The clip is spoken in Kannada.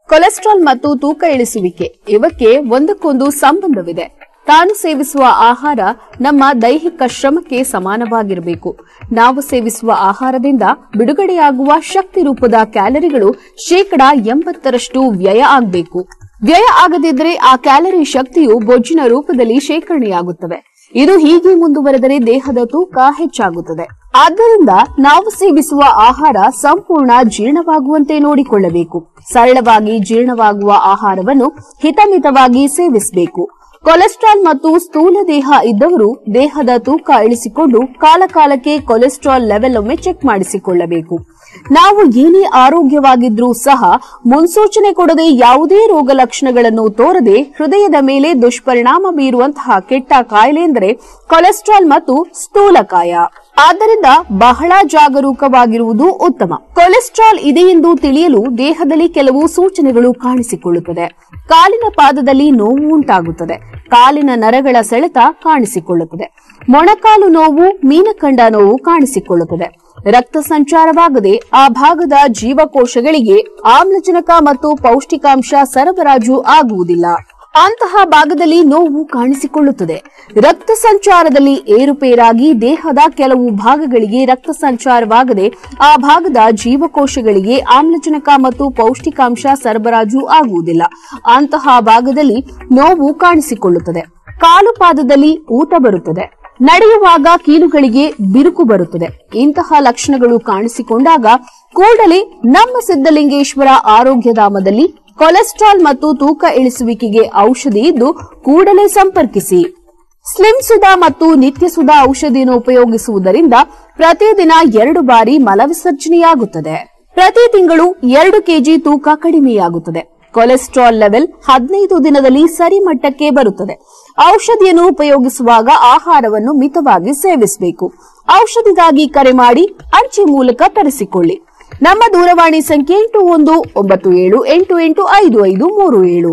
ಕೊಲೆಸ್ಟ್ರಾಲ್ ಮತ್ತು ತೂಕ ಇಳಿಸುವಿಕೆ ಇವಕ್ಕೆ ಒಂದಕ್ಕೊಂದು ಸಂಬಂಧವಿದೆ. ತಾನು ಸೇವಿಸುವ ಆಹಾರ ನಮ್ಮ ದೈಹಿಕ ಶ್ರಮಕ್ಕೆ ಸಮಾನವಾಗಿರಬೇಕು. ನಾವು ಸೇವಿಸುವ ಆಹಾರದಿಂದ ಬಿಡುಗಡೆಯಾಗುವ ಶಕ್ತಿ ರೂಪದ ಕ್ಯಾಲರಿಗಳು 80% ವ್ಯಯ ಆಗಬೇಕು. ವ್ಯಯ ಆಗದಿದ್ದರೆ ಆ ಕ್ಯಾಲರಿ ಶಕ್ತಿಯು ಬೊಜ್ಜಿನ ರೂಪದಲ್ಲಿ ಶೇಖರಣೆಯಾಗುತ್ತವೆ. ಇದು ಹೀಗೆ ಮುಂದುವರೆದರೆ ದೇಹದ ತೂಕ ಹೆಚ್ಚಾಗುತ್ತದೆ. ಆದ್ದರಿಂದ ನಾವು ಸೇವಿಸುವ ಆಹಾರ ಸಂಪೂರ್ಣ ಜೀರ್ಣವಾಗುವಂತೆ ನೋಡಿಕೊಳ್ಳಬೇಕು. ಸರಳವಾಗಿ ಜೀರ್ಣವಾಗುವ ಆಹಾರವನ್ನು ಹಿತಮಿತವಾಗಿ ಸೇವಿಸಬೇಕು. ಕೊಲೆಸ್ಟ್ರಾಲ್ ಮತ್ತು ಸ್ಥೂಲ ದೇಹ ಇದ್ದವರು ದೇಹದ ತೂಕ ಇಳಿಸಿಕೊಂಡು ಕಾಲಕಾಲಕ್ಕೆ ಕೊಲೆಸ್ಟ್ರಾಲ್ ಲೆವೆಲ್ ಒಮ್ಮೆ ಚೆಕ್ ಮಾಡಿಸಿಕೊಳ್ಳಬೇಕು. ನಾವು ಏನೇ ಆರೋಗ್ಯವಾಗಿದ್ರೂ ಸಹ ಮುನ್ಸೂಚನೆ ಕೊಡದೆ ಯಾವುದೇ ರೋಗ ಲಕ್ಷಣಗಳನ್ನು ತೋರದೆ ಹೃದಯದ ಮೇಲೆ ದುಷ್ಪರಿಣಾಮ ಬೀರುವಂತಹ ಕೆಟ್ಟ ಕಾಯಿಲೆ ಎಂದರೆ ಕೊಲೆಸ್ಟ್ರಾಲ್ ಮತ್ತು ಸ್ಥೂಲಕಾಯ. ಆದ್ದರಿಂದ ಬಹಳ ಜಾಗರೂಕವಾಗಿರುವುದು ಉತ್ತಮ. ಕೊಲೆಸ್ಟ್ರಾಲ್ ಇದೆಯೆಂದು ತಿಳಿಯಲು ದೇಹದಲ್ಲಿ ಕೆಲವು ಸೂಚನೆಗಳು ಕಾಣಿಸಿಕೊಳ್ಳುತ್ತದೆ. ಕಾಲಿನ ಪಾದದಲ್ಲಿ ನೋವು ಉಂಟಾಗುತ್ತದೆ. ಕಾಲಿನ ನರಗಳ ಸೆಳೆತ ಕಾಣಿಸಿಕೊಳ್ಳುತ್ತದೆ. ಮೊಣಕಾಲು ನೋವು, ಮೀನಖಂಡ ನೋವು ಕಾಣಿಸಿಕೊಳ್ಳುತ್ತದೆ. ರಕ್ತ ಸಂಚಾರವಾಗದೆ ಆ ಭಾಗದ ಜೀವಕೋಶಗಳಿಗೆ ಆಮ್ಲಜನಕ ಮತ್ತು ಪೌಷ್ಟಿಕಾಂಶ ಸರಬರಾಜು ಆಗುವುದಿಲ್ಲ. ಅಂತಹ ಭಾಗದಲ್ಲಿ ನೋವು ಕಾಣಿಸಿಕೊಳ್ಳುತ್ತದೆ. ರಕ್ತ ಸಂಚಾರದಲ್ಲಿ ಏರುಪೇರಾಗಿ ದೇಹದ ಕೆಲವು ಭಾಗಗಳಿಗೆ ರಕ್ತ ಸಂಚಾರವಾಗದೆ ಆ ಭಾಗದ ಜೀವಕೋಶಗಳಿಗೆ ಆಮ್ಲಜನಕ ಮತ್ತು ಪೌಷ್ಟಿಕಾಂಶ ಸರಬರಾಜು ಆಗುವುದಿಲ್ಲ. ಅಂತಹ ಭಾಗದಲ್ಲಿ ನೋವು ಕಾಣಿಸಿಕೊಳ್ಳುತ್ತದೆ. ಕಾಲು ಪಾದದಲ್ಲಿ ಊತ ಬರುತ್ತದೆ. ನಡೆಯುವಾಗ ಕೀಲುಗಳಿಗೆ ಬಿರುಕು ಬರುತ್ತದೆ. ಇಂತಹ ಲಕ್ಷಣಗಳು ಕಾಣಿಸಿಕೊಂಡಾಗ ಕೂಡಲೇ ನಮ್ಮ ಸಿದ್ದಲಿಂಗೇಶ್ವರ ಆರೋಗ್ಯಧಾಮದಲ್ಲಿ ಕೊಲೆಸ್ಟ್ರಾಲ್ ಮತ್ತು ತೂಕ ಇಳಿಸುವಿಕೆಗೆ ಔಷಧಿ ಇದ್ದು ಕೂಡಲೇ ಸಂಪರ್ಕಿಸಿ. ಸ್ಲಿಮ್ ಸುಧಾ ಮತ್ತು ನಿತ್ಯ ಸುಧಾ ಔಷಧಿಯನ್ನು ಉಪಯೋಗಿಸುವುದರಿಂದ ಪ್ರತಿದಿನ 2 ಬಾರಿ ಮಲವಿಸರ್ಜನೆಯಾಗುತ್ತದೆ. ಪ್ರತಿ ತಿಂಗಳು 2 ಕೆಜಿ ತೂಕ ಕಡಿಮೆಯಾಗುತ್ತದೆ. ಕೊಲೆಸ್ಟ್ರಾಲ್ ಲೆವೆಲ್ 15 ದಿನದಲ್ಲಿ ಸರಿ ಮಟ್ಟಕ್ಕೆ ಬರುತ್ತದೆ. ಔಷಧಿಯನ್ನು ಉಪಯೋಗಿಸುವಾಗ ಆಹಾರವನ್ನು ಮಿತವಾಗಿ ಸೇವಿಸಬೇಕು. ಔಷಧಿಗಾಗಿ ಕರೆ ಮಾಡಿ ಅಂಚೆ ಮೂಲಕ ತರಿಸಿಕೊಳ್ಳಿ. ನಮ್ಮ ದೂರವಾಣಿ ಸಂಖ್ಯೆ 8197885537.